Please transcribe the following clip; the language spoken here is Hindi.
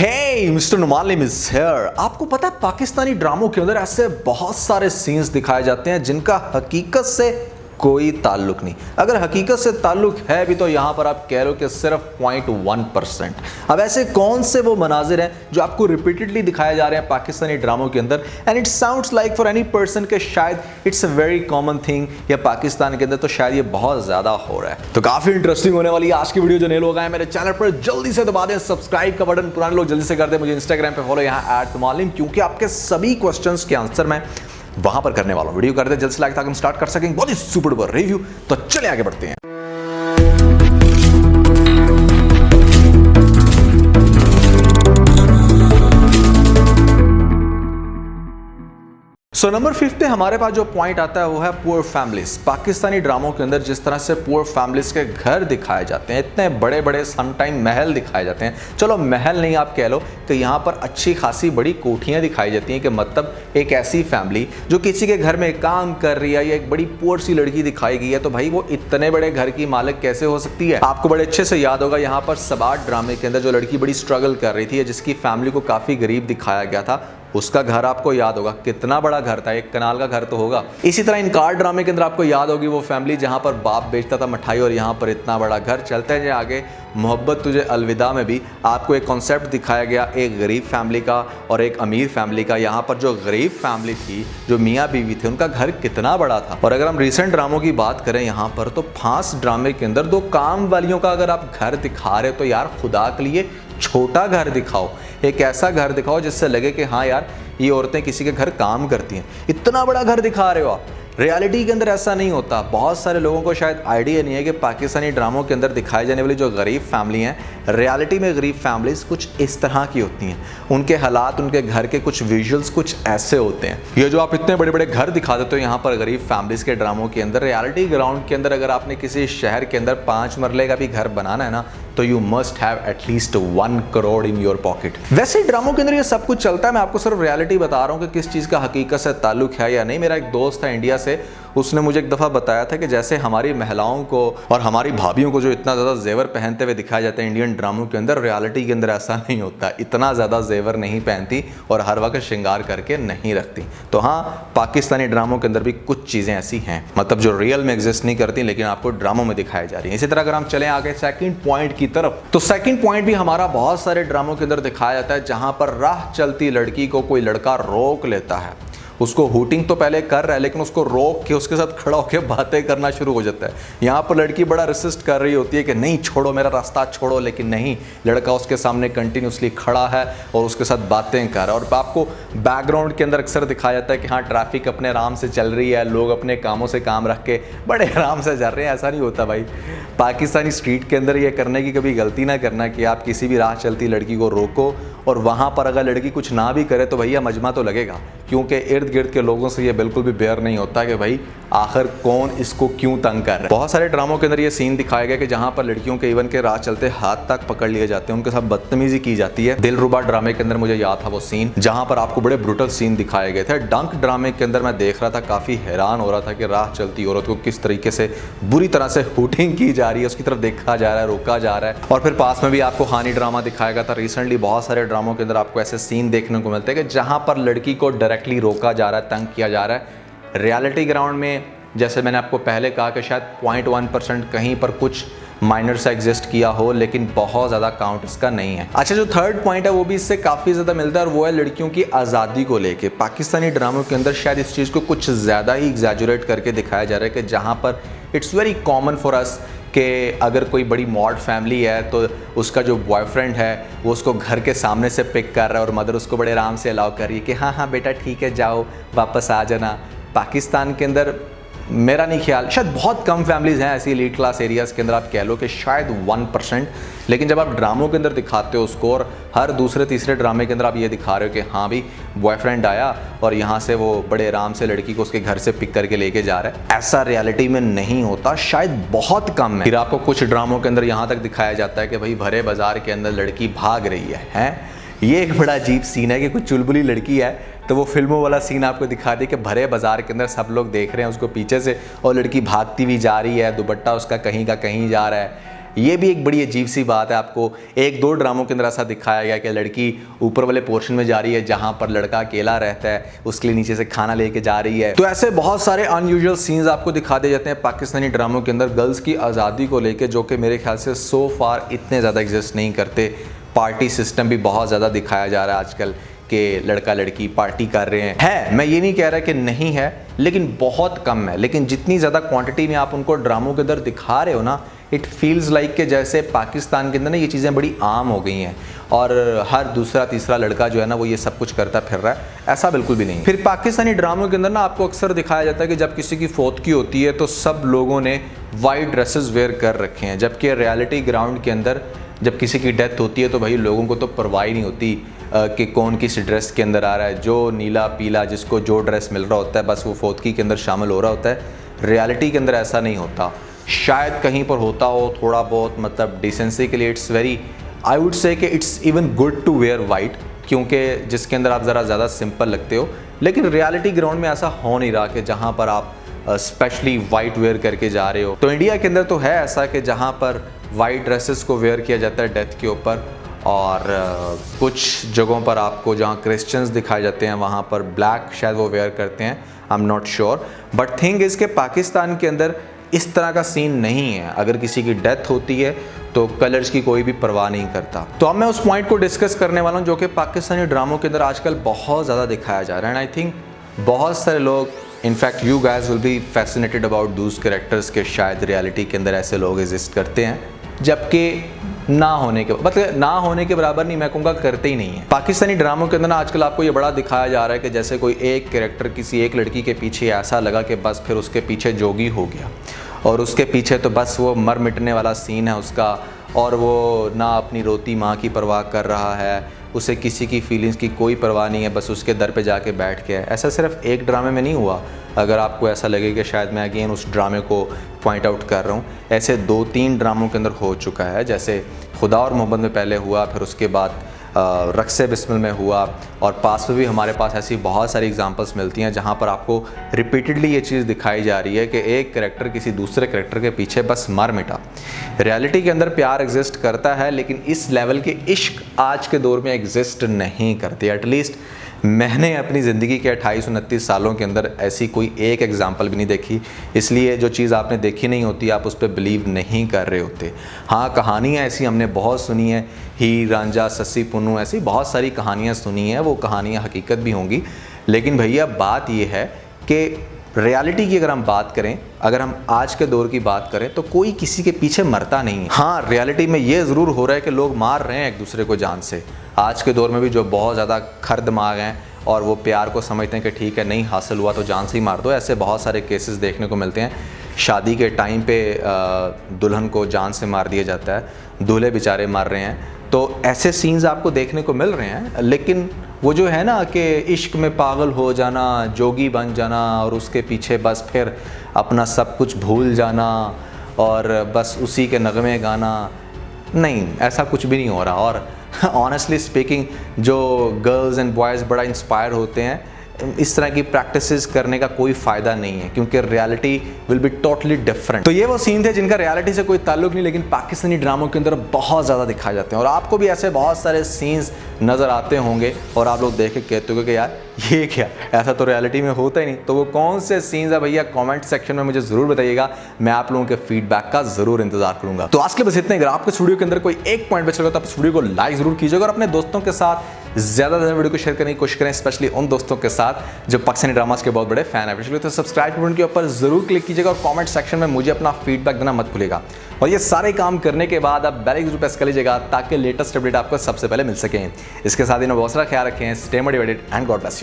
हे मिस्टर नुमालिम इज हियर। आपको पता है पाकिस्तानी ड्रामों के अंदर ऐसे बहुत सारे सीन्स दिखाए जाते हैं जिनका हकीकत से कोई ताल्लुक नहीं। अगर हकीकत से ताल्लुक है भी तो यहाँ पर आप कह लो कि सिर्फ 0.1%। अब ऐसे कौन से वो मनाजिर हैं जो आपको रिपीटेडली दिखाए जा रहे हैं पाकिस्तानी ड्रामों के अंदर and it sounds like for any person के शायद it's a very common thing या पाकिस्तान के अंदर तो शायद ये बहुत ज़्यादा हो रहा है। तो काफ़ी इंटरेस्टिंग होने वाली आज की वीडियो। जो नए लोग आए मेरे चैनल पर जल्दी से दबा दें सब्सक्राइब का बटन, पुराने लोग जल्दी से कर दें मुझे इंस्टाग्राम पर फॉलो यहाँ @नुमालिम, क्योंकि आपके सभी क्वेश्चन के आंसर मैं वहां पर करने वाला हूं। वीडियो कर दे जल्द से लाइक ताकि हम स्टार्ट कर सकें बहुत ही सुपर डुपर रिव्यू। तो चले आगे बढ़ते हैं। नंबर 5 पे हमारे पास जो पॉइंट आता है वो है पुअर फैमिलीज। पाकिस्तानी ड्रामों के अंदर जिस तरह से पुअर फैमिलीज के घर दिखाए जाते हैं, इतने बड़े बड़े समटाइम महल दिखाए जाते हैं। चलो महल नहीं आप कह लो कि यहाँ पर अच्छी खासी बड़ी कोठियाँ दिखाई जाती हैं कि मतलब एक ऐसी फैमिली जो किसी के घर में काम कर रही है या एक बड़ी पुअर सी लड़की दिखाई गई है तो भाई वो इतने बड़े घर की मालिक कैसे हो सकती है। आपको बड़े अच्छे से याद होगा यहाँ पर सबाट ड्रामे के अंदर जो लड़की बड़ी स्ट्रगल कर रही थी, जिसकी फैमिली को काफ़ी गरीब दिखाया गया था, उसका घर आपको याद होगा कितना बड़ा घर था, एक कनाल का घर तो होगा। इसी तरह इनकार ड्रामे के अंदर आपको याद होगी वो फैमिली जहां पर बाप बेचता था मिठाई और यहाँ पर इतना बड़ा घर। चलते हैं आगे, मोहब्बत तुझे अलविदा में भी आपको एक कॉन्सेप्ट दिखाया गया एक गरीब फैमिली का और एक अमीर फैमिली का। यहाँ पर जो गरीब फैमिली थी, जो मियाँ बीवी थे, उनका घर कितना बड़ा था। और अगर हम रिसेंट ड्रामों की बात करें यहाँ पर तो फांस ड्रामे के अंदर दो काम वालियों का अगर आप घर दिखा रहे हो तो यार खुदा के लिए छोटा घर दिखाओ, एक ऐसा घर दिखाओ जिससे लगे कि हाँ यार ये औरतें किसी के घर काम करती हैं। इतना बड़ा घर दिखा रहे हो आप, रियलिटी के अंदर ऐसा नहीं होता। बहुत सारे लोगों को शायद आइडिया नहीं है कि पाकिस्तानी ड्रामों के अंदर दिखाई जाने वाली जो गरीब फैमिली हैं, रियलिटी में गरीब फैमिलीज कुछ इस तरह की होती हैं। उनके हालात, उनके घर के कुछ विजुअल्स कुछ ऐसे होते हैं। ये जो आप इतने बड़े बड़े घर दिखा देते हो यहाँ पर गरीब फैमिलीज के ड्रामों के अंदर, रियलिटी ग्राउंड के अंदर अगर आपने किसी शहर के अंदर 5 मरले का भी घर बनाना है ना तो you must have at least 1 crore in your pocket. वैसे ड्रामों के अंदर ये सब कुछ चलता है, मैं आपको सिर्फ रियलिटी बता रहा हूँ कि किस चीज़ का हकीकत से ताल्लुक है या नहीं। मेरा एक दोस्त है इंडिया से, उसने मुझे एक दफ़ा बताया था कि जैसे हमारी महिलाओं को और हमारी भाभियों को जो इतना ज़्यादा जेवर पहनते हुए दिखाया जाता है इंडियन ड्रामों के अंदर, रियलिटी के अंदर ऐसा नहीं होता। इतना ज़्यादा जेवर नहीं पहनती और हर वक्त श्रृंगार करके नहीं रखती। तो हाँ, पाकिस्तानी ड्रामों के अंदर भी कुछ चीज़ें ऐसी हैं मतलब जो रियल में एग्जिस्ट नहीं करती लेकिन आपको ड्रामों में दिखाई जा रही है। इसी तरह अगर हम चलें आगे सेकंड पॉइंट की तरफ, तो सेकंड पॉइंट भी हमारा बहुत सारे ड्रामों के अंदर दिखाया जाता है जहां पर राह चलती लड़की को कोई लड़का रोक लेता है। उसको हूटिंग तो पहले कर रहा है लेकिन उसको रोक के उसके साथ खड़ा होकर बातें करना शुरू हो जाता है। यहाँ पर लड़की बड़ा रेसिस्ट कर रही होती है कि नहीं छोड़ो, मेरा रास्ता छोड़ो, लेकिन नहीं, लड़का उसके सामने कंटिन्यूसली खड़ा है और उसके साथ बातें कर रहा है। और आपको बैकग्राउंड के अंदर अक्सर दिखाया जाता है कि हाँ ट्रैफिक अपने आराम से चल रही है, लोग अपने कामों से काम रख के बड़े आराम से चल रहे हैं। ऐसा नहीं होता भाई। पाकिस्तानी स्ट्रीट के अंदर ये करने की कभी गलती ना करना कि आप किसी भी राह चलती लड़की को रोको और वहाँ पर अगर लड़की कुछ ना भी करे तो भैया मजमा तो लगेगा, क्योंकि इर्द गिर्द के लोगों से ये बिल्कुल भी बेयर नहीं होता कि भाई आखिर कौन इसको क्यों तंग कर रहा है। बहुत सारे ड्रामों के अंदर ये सीन दिखाया गया कि जहाँ पर लड़कियों के इवन के राह चलते हाथ तक पकड़ लिए जाते हैं, उनके साथ बदतमीजी की जाती है। दिलरुबा ड्रामे के अंदर मुझे याद था वो सीन जहाँ पर आपको बड़े ब्रूटल सीन दिखाए गए थे। डंक ड्रामे के अंदर मैं देख रहा था, काफ़ी हैरान हो रहा था कि राह चलती औरत को किस तरीके से बुरी तरह से हुटिंग की जा रही है, उसकी तरफ देखा जा रहा है, रोका जा रहा है। और फिर पास में भी आपको हानी ड्रामा दिखाया गया था रिसेंटली। बहुत सारे ड्रामों के अंदर आपको ऐसे सीन देखने को मिलते हैं कि जहाँ पर लड़की को डायरेक्टली रोका जा रहा है, तंग किया जा रहा है। रियलिटी ग्राउंड में जैसे मैंने आपको पहले कहा कि शायद 0.1% कहीं पर कुछ माइनर सा एग्जिस्ट किया हो, लेकिन बहुत ज़्यादा काउंट इसका नहीं है। अच्छा, जो थर्ड पॉइंट है वो भी इससे काफ़ी ज़्यादा मिलता है और वो है लड़कियों की आज़ादी को लेके। पाकिस्तानी ड्रामों के अंदर शायद इस चीज़ को कुछ ज़्यादा ही एग्जैजुरेट करके दिखाया जा रहा है कि जहाँ पर it's very common for us कि अगर कोई बड़ी मॉड फैमिली है तो उसका जो बॉयफ्रेंड है वो उसको घर के सामने से पिक कर रहा है और मदर उसको बड़े आराम से अलाउ कर रही है कि हाँ हाँ बेटा ठीक है, जाओ वापस आ जाना। पाकिस्तान के अंदर मेरा नहीं ख्याल, शायद बहुत कम फैमिलीज़ हैं ऐसी एलीट क्लास एरियाज़ के अंदर, आप कह लो कि शायद 1%। लेकिन जब आप ड्रामों के अंदर दिखाते हो उसको और हर दूसरे तीसरे ड्रामे के अंदर आप ये दिखा रहे हो कि हाँ भी बॉयफ्रेंड आया और यहाँ से वो बड़े आराम से लड़की को उसके घर से पिक करके लेके जा रहा है, ऐसा रियलिटी में नहीं होता, शायद बहुत कम है। फिर आपको कुछ ड्रामों के अंदर यहाँ तक दिखाया जाता है कि भाई भरे बाजार के अंदर लड़की भाग रही है। ये एक बड़ा अजीब सीन है कि कुछ चुलबुली लड़की है तो वो फिल्मों वाला सीन आपको दिखा दे कि भरे बाजार के अंदर सब लोग देख रहे हैं उसको पीछे से और लड़की भागती हुई जा रही है, दुपट्टा उसका कहीं का कहीं जा रहा है। ये भी एक बड़ी अजीब सी बात है। आपको एक दो ड्रामों के अंदर ऐसा दिखाया गया कि लड़की ऊपर वाले पोर्शन में जा रही है जहाँ पर लड़का अकेला रहता है, उसके लिए नीचे से खाना लेके जा रही है। तो ऐसे बहुत सारे अनयूजुअल सीन्स आपको दिखा दिए जाते हैं पाकिस्तानी ड्रामों के अंदर गर्ल्स की आज़ादी को लेकर, जो कि मेरे ख्याल से सो फार इतने ज़्यादा एग्जिस्ट नहीं करते। पार्टी सिस्टम भी बहुत ज़्यादा दिखाया जा रहा है आजकल कि लड़का लड़की पार्टी कर रहे हैं। मैं ये नहीं कह रहा कि नहीं है, लेकिन बहुत कम है। लेकिन जितनी ज़्यादा क्वांटिटी में आप उनको ड्रामों के अंदर दिखा रहे हो ना, इट फील्स लाइक कि जैसे पाकिस्तान के अंदर ना ये चीज़ें बड़ी आम हो गई हैं और हर दूसरा तीसरा लड़का जो है ना वो ये सब कुछ करता फिर रहा है। ऐसा बिल्कुल भी नहीं। फिर पाकिस्तानी ड्रामों के अंदर ना आपको अक्सर दिखाया जाता है कि जब किसी की फौतगी होती है तो सब लोगों ने वाइट ड्रेसेस वेयर कर रखे हैं, जबकि रियलिटी ग्राउंड के अंदर जब किसी की डेथ होती है तो भाई लोगों को तो परवाह ही नहीं होती कि कौन किस ड्रेस के अंदर आ रहा है। जो नीला पीला जिसको जो ड्रेस मिल रहा होता है बस वो फौतगी के अंदर शामिल हो रहा होता है। रियलिटी के अंदर ऐसा नहीं होता। शायद कहीं पर होता हो थोड़ा बहुत, मतलब डिसेंसी के लिए it's very, I would say that it's even good to wear white, क्योंकि जिसके अंदर आप ज़रा ज़्यादा सिंपल लगते हो। लेकिन रियलिटी ग्राउंड में ऐसा हो नहीं रहा कि जहाँ पर आप स्पेशली वाइट वेयर करके जा रहे हो। तो इंडिया के अंदर तो है ऐसा कि जहाँ पर वाइट ड्रेसेस को वेयर किया जाता है डेथ के ऊपर, और कुछ जगहों पर आपको जहाँ क्रिश्चियंस दिखाए जाते हैं वहाँ पर ब्लैक शायद वो वेयर करते हैं, I am not sure. But thing is के पाकिस्तान के अंदर इस तरह का सीन नहीं है। अगर किसी की डेथ होती है तो कलर्स की कोई भी परवाह नहीं करता। तो अब मैं उस पॉइंट को डिस्कस करने वाला हूँ जो कि पाकिस्तानी ड्रामों के अंदर आजकल बहुत ज़्यादा दिखाया जा रहा है। एंड आई थिंक बहुत सारे लोग, in fact you guys will be fascinated about दूस कैरेक्टर्स के शायद रियलिटी के अंदर ऐसे लोग एग्जिस्ट करते हैं, जबकि ना होने के मतलब ना होने के बराबर नहीं, मैं कहूँगा करते ही नहीं है। पाकिस्तानी ड्रामों के अंदर ना आजकल आपको ये बड़ा दिखाया जा रहा है कि जैसे कोई एक कैरेक्टर किसी एक लड़की के पीछे ऐसा लगा कि बस फिर उसके पीछे जोगी हो गया और उसके पीछे तो बस वो मर मिटने वाला सीन है उसका, और वो ना अपनी रोती माँ की परवाह कर रहा है, उसे किसी की फीलिंग्स की कोई परवाह नहीं है, बस उसके दर पे जाके बैठ के है। ऐसा सिर्फ एक ड्रामे में नहीं हुआ। अगर आपको ऐसा लगे कि शायद मैं अगेन उस ड्रामे को पॉइंट आउट कर रहा हूँ, ऐसे 2-3 ड्रामों के अंदर हो चुका है। जैसे खुदा और मोहब्बत में पहले हुआ, फिर उसके बाद रक्से बिस्मिल में हुआ, और पास में भी हमारे पास ऐसी बहुत सारी एग्जांपल्स मिलती हैं जहाँ पर आपको रिपीटेडली ये चीज़ दिखाई जा रही है कि एक कैरेक्टर किसी दूसरे कैरेक्टर के पीछे बस मर मिटा। रियलिटी के अंदर प्यार एग्जिस्ट करता है, लेकिन इस लेवल के इश्क आज के दौर में एग्जिस्ट नहीं करते। एटलीस्ट मैंने अपनी ज़िंदगी के 28-29 सालों के अंदर ऐसी कोई एक एग्जांपल भी नहीं देखी। इसलिए जो चीज़ आपने देखी नहीं होती आप उस पर बिलीव नहीं कर रहे होते। हाँ, कहानियाँ ऐसी हमने बहुत सुनी है, हीर रांझा, सस्सी पुन्नू, ऐसी बहुत सारी कहानियाँ सुनी हैं, वो कहानियाँ हकीकत भी होंगी। लेकिन भैया बात ये है कि रियलिटी की अगर हम बात करें, अगर हम आज के दौर की बात करें, तो कोई किसी के पीछे मरता नहीं है। हाँ, रियलिटी में ये ज़रूर हो रहा है कि लोग मार रहे हैं एक दूसरे को जान से। आज के दौर में भी जो बहुत ज़्यादा खर दिमाग हैं और वो प्यार को समझते हैं कि ठीक है नहीं हासिल हुआ तो जान से ही मार दो, ऐसे बहुत सारे केसेस देखने को मिलते हैं। शादी के टाइम पे दुल्हन को जान से मार दिया जाता है, दूल्हे बेचारे मार रहे हैं। तो ऐसे सीन्स आपको देखने को मिल रहे हैं। लेकिन वो जो है ना कि इश्क में पागल हो जाना, जोगी बन जाना और उसके पीछे बस फिर अपना सब कुछ भूल जाना और बस उसी के नगमे गाना, नहीं, ऐसा कुछ भी नहीं हो रहा। और ऑनेस्टली स्पीकिंग जो गर्ल्स एंड बॉयज़ बड़ा इंस्पायर होते हैं, इस तरह की प्रैक्टिसेस करने का कोई फ़ायदा नहीं है, क्योंकि reality will be totally different. तो ये वो सीन थे जिनका रियलिटी से कोई ताल्लुक नहीं, लेकिन पाकिस्तानी ड्रामों के अंदर बहुत ज़्यादा दिखाए जाते हैं। और आपको भी ऐसे बहुत सारे सीन्स नज़र आते होंगे और आप लोग देख के कहते हो कि यार ये क्या, ऐसा तो रियलिटी में होता ही नहीं। तो वो कौन से सीन्स है भैया, कमेंट सेक्शन में मुझे ज़रूर बताइएगा। मैं आप लोगों के फीडबैक का ज़रूर इंतजार करूँगा। तो आज के बस इतने। अगर आपको इस वीडियो के अंदर कोई एक पॉइंट बच लगा तो आप इस वीडियो को लाइक ज़रूर कीजिएगा और अपने दोस्तों के साथ ज़्यादा से ज़्यादा वीडियो को शेयर करने की कोशिश करें, स्पेशली उन दोस्तों के साथ जो पाकिस्तानी ड्रामास के बहुत बड़े फैन है। तो सब्सक्राइब बटन के ऊपर ज़रूर क्लिक कीजिएगा और कमेंट सेक्शन में मुझे अपना फीडबैक देना मत भूलिएगा। और ये सारे काम करने के बाद आप बेल आइकन प्रेस कर लीजिएगा ताकि लेटेस्ट अपडेट आपको सबसे पहले मिल सकें। इसके साथ ही बहुत सारा ख्याल रखें। Stay motivated and God bless you.